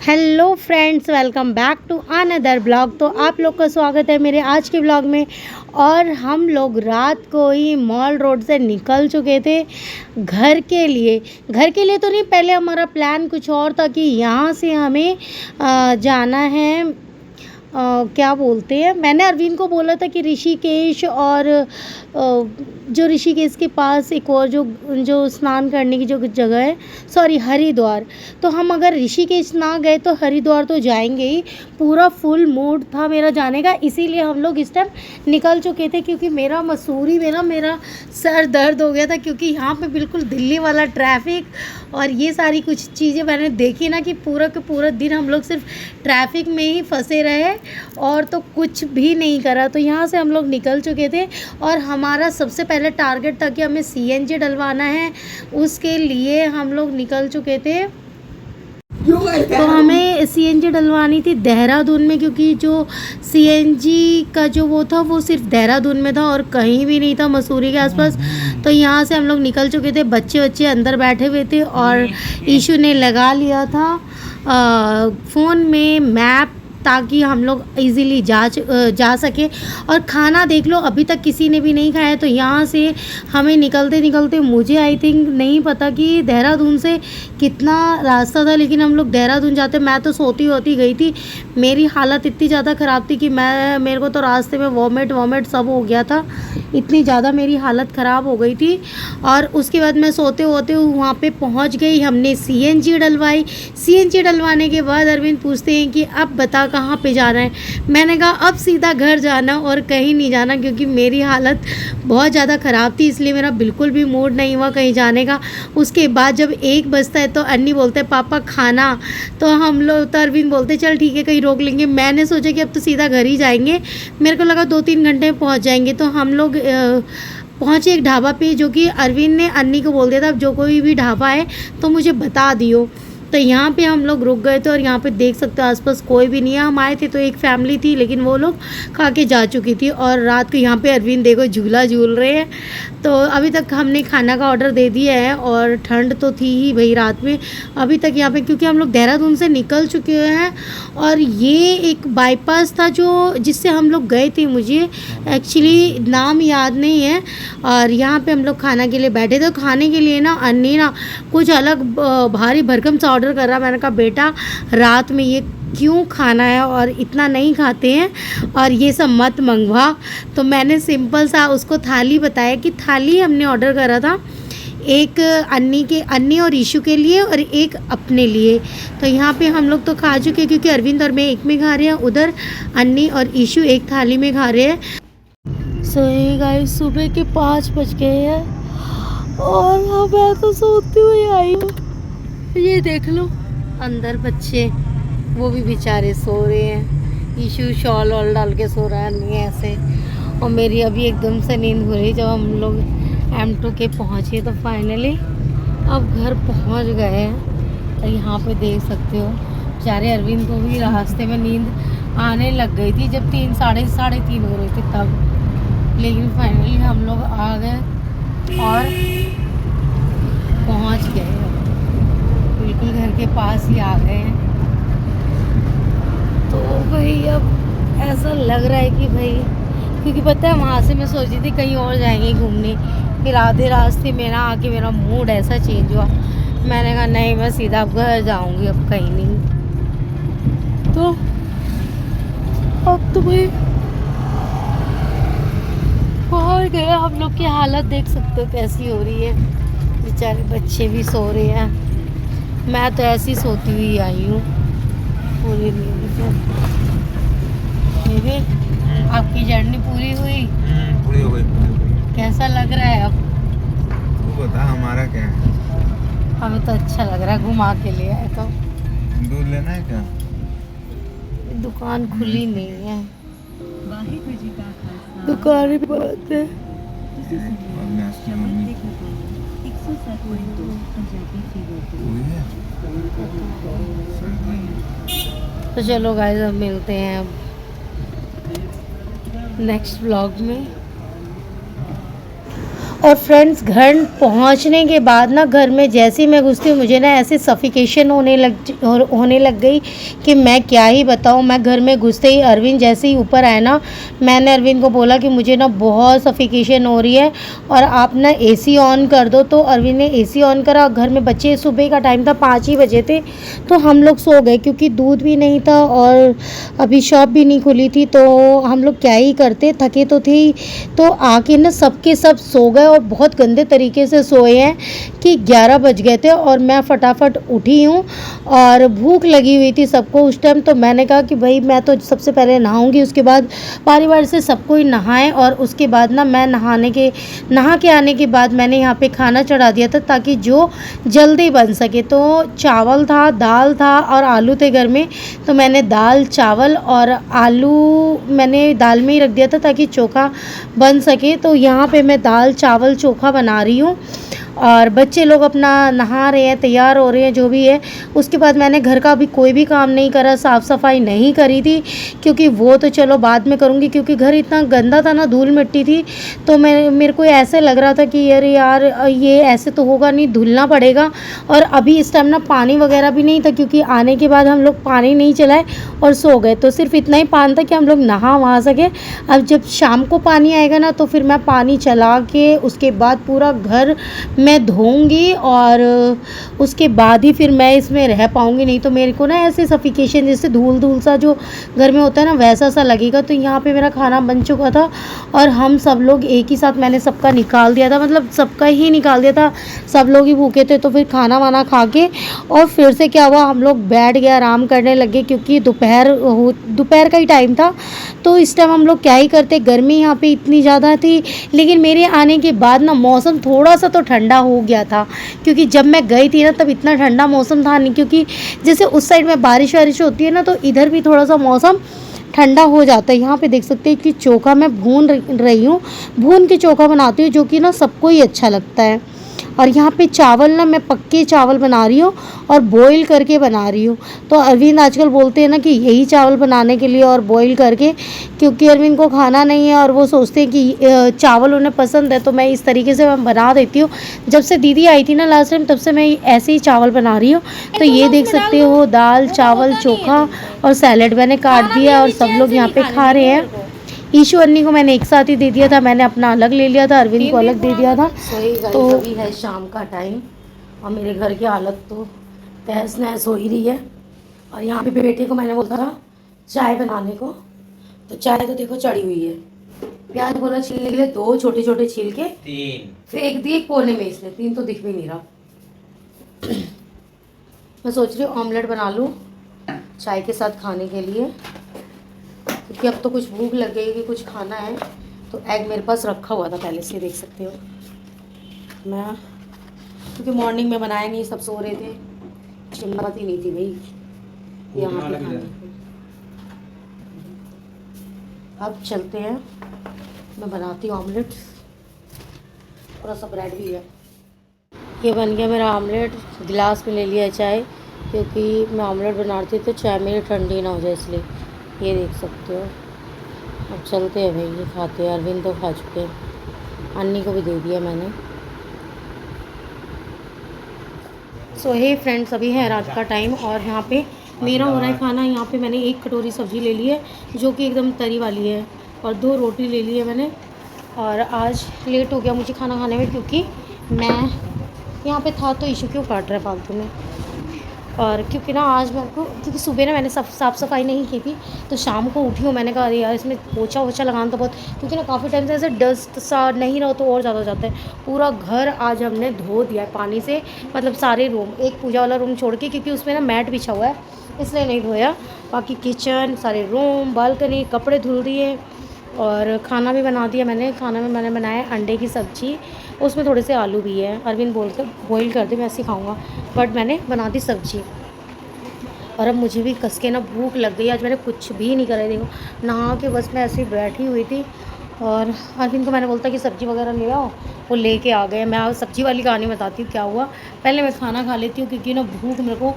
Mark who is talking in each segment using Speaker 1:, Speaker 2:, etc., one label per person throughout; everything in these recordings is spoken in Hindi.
Speaker 1: Hello friends, welcome back to another blog. तो आप लोग का स्वागत है मेरे आज के ब्लॉग में। और हम लोग रात को ही मॉल रोड से निकल चुके थे घर के लिए। तो नहीं, पहले हमारा प्लान कुछ और था कि यहाँ से हमें जाना है। क्या बोलते हैं, मैंने अरविंद को बोला था कि ऋषिकेश और जो ऋषिकेश के पास एक और जो स्नान करने की जो जगह है, सॉरी हरिद्वार। तो हम अगर ऋषिकेश ना गए तो हरिद्वार तो जाएंगे ही। पूरा फुल मूड था मेरा जाने का, इसीलिए हम लोग इस टाइम निकल चुके थे। क्योंकि मेरा मसूरी में ना मेरा सर दर्द हो गया था, क्योंकि यहाँ पे बिल्कुल दिल्ली वाला ट्रैफिक और ये सारी कुछ चीज़ें मैंने देखी ना कि पूरा का पूरा दिन हम लोग सिर्फ ट्रैफिक में ही फंसे रहे और तो कुछ भी नहीं करा। तो यहाँ से हम लोग निकल चुके थे और हमारा सबसे पहले टारगेट था कि हमें सीएनजी डलवाना है। उसके लिए हम लोग निकल चुके थे। तो हमें सीएनजी डलवानी थी देहरादून में, क्योंकि जो सीएनजी का जो वो था वो सिर्फ देहरादून में था और कहीं भी नहीं था मसूरी के आसपास। तो यहाँ से हम लोग निकल चुके थे। बच्चे अंदर बैठे हुए थे और ईशू ने लगा लिया था फ़ोन में मैप, ताकि हम लोग इजीली जा सके। और खाना देख लो, अभी तक किसी ने भी नहीं खाया। तो यहाँ से हमें निकलते मुझे आई थिंक नहीं पता कि देहरादून से कितना रास्ता था, लेकिन हम लोग देहरादून जाते, मैं तो सोती होती गई थी। मेरी हालत इतनी ज़्यादा ख़राब थी कि मेरे को तो रास्ते में वॉमिट सब हो गया था। इतनी ज़्यादा मेरी हालत ख़राब हो गई थी। और उसके बाद मैं सोते होते वहाँ पे पहुँच गई। हमने सीएनजी डलवाई। सीएनजी डलवाने के बाद अरविंद पूछते हैं कि अब बता कहाँ पे जाना है। मैंने कहा अब सीधा घर जाना और कहीं नहीं जाना, क्योंकि मेरी हालत बहुत ज़्यादा ख़राब थी, इसलिए मेरा बिल्कुल भी मूड नहीं हुआ कहीं जाने का। उसके बाद जब 1 बजता है तो अन्नी बोलते हैं पापा खाना। तो हम लोग, तो अरविंद बोलते चल ठीक है कहीं रोक लेंगे। मैंने सोचा कि अब तो सीधा घर ही जाएंगे। मेरे को लगा 2-3 घंटे में पहुँच जाएंगे। तो हम लोग पहुँचे एक ढाबा पे, जो कि अरविंद ने अन्नी को बोल दिया था जो कोई भी ढाबा है तो मुझे बता दियो। तो यहाँ पे हम लोग रुक गए थे और यहाँ पे देख सकते हो आसपास कोई भी नहीं है। हम आए थे तो एक फैमिली थी, लेकिन वो लोग खा के जा चुकी थी। और रात को यहाँ पे अरविंद देखो झूला झूल रहे हैं। तो अभी तक हमने खाना का ऑर्डर दे दिया है और ठंड तो थी ही भाई रात में। अभी तक यहाँ पे, क्योंकि हम लोग देहरादून से निकल चुके हैं और ये एक बाईपास था जो जिससे हम लोग गए थे, मुझे एक्चुअली नाम याद नहीं है। और यहाँ पे हम लोग खाना के लिए बैठे थे। खाने के लिए ना अन्नी ना कुछ अलग भारी भरकम सा ऑर्डर कर रहा। मैंने कहा बेटा रात में ये क्यों खाना है और इतना नहीं खाते हैं और ये सब मत मंगवा। तो मैंने सिंपल सा उसको थाली बताया कि थाली हमने ऑर्डर करा था, एक अन्नी और ईशू के लिए और एक अपने लिए। तो यहाँ पे हम लोग तो खा चुके, क्योंकि अरविंद और मैं एक में खा रहे हैं, उधर अन्नी और ईशू एक थाली में खा रहे हैं। सो ये गाइस सुबह के 5 बज गए हैं और मैं तो सोती हुई आई हूँ। ये देख लो अंदर बच्चे, वो भी बेचारे सो रहे हैं। ईशू शॉल वॉल डाल के सो रहा है, नहीं ऐसे। और मेरी अभी एकदम से नींद हो रही। जब हम लोग M2 के पहुँचे तो फाइनली अब घर पहुँच गए हैं। और यहाँ पे देख सकते हो बेचारे अरविंद को भी रास्ते में नींद आने लग गई थी, जब 3 साढ़े 3 हो रहे थे तब। लेकिन फाइनली हम लोग आ गए और पहुँच गए, बिल्कुल घर के पास ही आ गए हैं। तो भाई अब ऐसा लग रहा है कि भाई, क्योंकि पता है वहाँ से मैं सोची थी कहीं और जाएंगे घूमने, फिर आधे रास्ते में ना आके मेरा मूड ऐसा चेंज हुआ। मैंने कहा नहीं, मैं सीधा घर जाऊंगी, अब कहीं नहीं। तो अब तो भाई पहुँच गए। हम लोग की हालत देख सकते हो कैसी हो रही है। बेचारे बच्चे भी सो रहे हैं, मैं तो ऐसी सोती हुई आई हूँ पूरी नींद से। आपकी जर्नी पूरी हुई?
Speaker 2: पूरी हो गई।
Speaker 1: कैसा लग रहा है अब?
Speaker 2: तू बता हमारा क्या है?
Speaker 1: हमें तो अच्छा लग रहा है, घुमा के लिए आए। तो
Speaker 2: दूध लेना है क्या?
Speaker 1: दुकान खुली नहीं है, दुकान बंद है। तो चलो गाइस, अब मिलते हैं अब नेक्स्ट व्लॉग में। और फ्रेंड्स घर पहुंचने के बाद ना घर में जैसे ही मैं घुसती हूँ मुझे ना ऐसे सफिकेशन होने लग गई कि मैं क्या ही बताऊँ। मैं घर में घुसते ही अरविंद जैसे ही ऊपर आए ना, मैंने अरविंद को बोला कि मुझे ना बहुत सफिकेशन हो रही है और आप ना एसी ऑन कर दो। तो अरविंद ने एसी ऑन करा। घर में बच्चे, सुबह का टाइम था, 5 ही बजे थे, तो हम लोग सो गए क्योंकि दूध भी नहीं था और अभी शॉप भी नहीं खुली थी। तो हम लोग क्या ही करते, थके तो थे ही। तो आके ना सबके सब सो गए और बहुत गंदे तरीके से सोए हैं कि 11 बज गए थे और मैं फटाफट उठी हूँ और भूख लगी हुई थी सबको उस टाइम। तो मैंने कहा कि भाई मैं तो सबसे पहले नहाऊंगी, उसके बाद परिवार से सब कोई नहाए और उसके बाद ना मैं नहा के आने के बाद मैंने यहाँ पे खाना चढ़ा दिया था ताकि जो जल्दी बन सके। तो चावल था, दाल था और आलू थे घर में। तो मैंने दाल, चावल और आलू मैंने दाल में ही रख दिया था ताकि चोखा बन सके। तो यहाँ पे मैं दाल, चावल, चोखा बना रही हूँ और बच्चे लोग अपना नहा रहे हैं, तैयार हो रहे हैं, जो भी है। उसके बाद मैंने घर का भी कोई भी काम नहीं करा, साफ़ सफाई नहीं करी थी क्योंकि वो तो चलो बाद में करूँगी क्योंकि घर इतना गंदा था ना, धूल मिट्टी थी। तो मेरे को ऐसे लग रहा था कि अरे यार ये ऐसे तो होगा नहीं, धुलना पड़ेगा। और अभी इस टाइम ना पानी वगैरह भी नहीं था क्योंकि आने के बाद हम लोग पानी नहीं चलाए और सो गए। तो सिर्फ इतना ही पानी था कि हम लोग नहा वहाँ सके। अब जब शाम को पानी आएगा ना तो फिर मैं पानी चला के उसके बाद पूरा घर मैं धोऊंगी और उसके बाद ही फिर मैं इसमें रह पाऊंगी। नहीं तो मेरे को ना ऐसे सफिकेशन जैसे धूल धूल सा जो घर में होता है ना वैसा सा लगेगा। तो यहाँ पे मेरा खाना बन चुका था और हम सब लोग एक ही साथ, मैंने सबका निकाल दिया था, मतलब सबका ही निकाल दिया था, सब लोग ही भूखे थे। तो फिर खाना वाना खा के और फिर से क्या हुआ, हम लोग बैठ गए, आराम करने लगे क्योंकि दोपहर का ही टाइम था। तो इस टाइम हम लोग क्या ही करते, गर्मी यहाँ पे इतनी ज़्यादा थी। लेकिन मेरे आने के बाद ना मौसम थोड़ा सा तो ठंडा हो गया था क्योंकि जब मैं गई थी ना तब इतना ठंडा मौसम था नहीं, क्योंकि जैसे उस साइड में बारिश वारिश होती है ना तो इधर भी थोड़ा सा मौसम ठंडा हो जाता है। यहाँ पे देख सकते हैं कि चोखा मैं भून रही हूँ, भून के चोखा बनाती हूँ जो कि ना सबको ही अच्छा लगता है। और यहाँ पे चावल ना मैं पक्के चावल बना रही हूँ और बॉईल करके बना रही हूँ। तो अरविंद आजकल बोलते हैं ना कि यही चावल बनाने के लिए और बॉईल करके, क्योंकि अरविंद को खाना नहीं है और वो सोचते हैं कि चावल उन्हें पसंद है। तो मैं इस तरीके से मैं बना देती हूँ। जब से दीदी आई थी ना लास्ट टाइम तब से मैं ऐसे ही चावल बना रही हूँ। तो ये देख सकते हो दाल, चावल, चोखा और सैलेड मैंने काट दिया और सब लोग यहाँ पे खा रहे हैं। ईशु अन्नी को मैंने एक साथ ही दे दिया था, मैंने अपना अलग ले लिया था, अरविंद को अलग दे दिया था। तो अभी है शाम का टाइम और मेरे घर की हालत तो तहस नहस हो ही रही है। और यहाँ पे बेटे को मैंने बोला था चाय बनाने को, तो चाय तो देखो चढ़ी हुई है। प्याज बोला छीलने के लिए, 2 छोटे छोटे छील के 3 फेंक दिए कोने में, इसने 3 तो दिख भी नहीं रहा। मैं सोच रही हूँ ऑमलेट बना लूँ चाय के साथ खाने के लिए, क्योंकि अब तो कुछ भूख लग गई कि कुछ खाना है। तो एग मेरे पास रखा हुआ था पहले से, देख सकते हो। मैं क्योंकि मॉर्निंग में बनाया नहीं, सब सो रहे थे, हिम्मत ही नहीं थी भाई यहाँ पे खाने की। अब चलते हैं, मैं बनाती हूँ ऑमलेट, थोड़ा सा ब्रेड भी है। ये बन गया मेरा ऑमलेट, गिलास में ले लिया चाय क्योंकि मैं ऑमलेट बनाती तो चाय मेरी ठंडी ना हो जाए, इसलिए। ये देख सकते हो। अब चलते हैं भाई, ये खाते हैं। अरविंद तो खा चुके हैं, अन्नी को भी दे दिया मैंने। सो हे फ्रेंड्स, अभी है रात का टाइम और यहाँ पे मेरा हो रहा है खाना। यहाँ पे मैंने 1 कटोरी सब्ज़ी ले ली है जो कि एकदम तरी वाली है और 2 रोटी ले ली है मैंने। और आज लेट हो गया मुझे खाना खाने में क्योंकि मैं यहाँ पे था तो इशू क्यों काट रहा है फालतू में। और क्योंकि ना आज मेरे को, क्योंकि सुबह ना मैंने साफ़ सफाई नहीं की थी तो शाम को उठी हूँ, मैंने कहा अरे यार इसमें पोछा वोछा लगाना तो बहुत, क्योंकि ना काफ़ी टाइम से ऐसे डस्ट सा नहीं रहो तो और ज़्यादा हो जाता है। पूरा घर आज हमने धो दिया है पानी से, मतलब सारे रूम, एक पूजा वाला रूम छोड़ के, क्योंकि उसमें ना मैट बिछा हुआ है इसलिए नहीं धोया। बाकी किचन, सारे रूम, बालकनी, कपड़े धुल दिए और खाना भी बना दिया मैंने। खाना में मैंने बनाया अंडे की सब्ज़ी, उसमें थोड़े से आलू भी है। अरविंद बोलते बॉईल कर दे, मैं ऐसे ही खाऊँगा, बट मैंने बना दी सब्ज़ी। और अब मुझे भी कस के ना भूख लग गई। आज मैंने कुछ भी नहीं करा, देखो नहा के बस मैं ऐसे ही बैठी हुई थी। और अरविंद को मैंने बोलता कि सब्ज़ी वगैरह ले आओ, वो लेके आ गए। मैं आज सब्ज़ी वाली कहानी बताती हूँ क्या हुआ। पहले मैं खाना खा लेती हूँ क्योंकि ना भूख मेरे को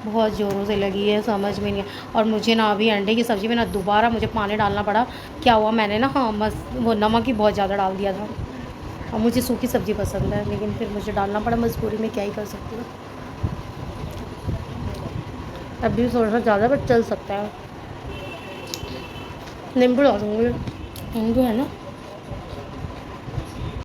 Speaker 1: बहुत ज़ोरों से लगी है, समझ में नहीं है। और मुझे ना अभी अंडे की सब्ज़ी में ना दोबारा मुझे पानी डालना पड़ा। क्या हुआ, मैंने ना वो नमक ही बहुत ज़्यादा डाल दिया था। और मुझे सूखी सब्ज़ी पसंद है, लेकिन फिर मुझे डालना पड़ा मजबूरी में, क्या ही कर सकती हूँ। अभी थोड़ा सा ज़्यादा बट चल सकता है। नींबू डालूँगी, नींबू है ना।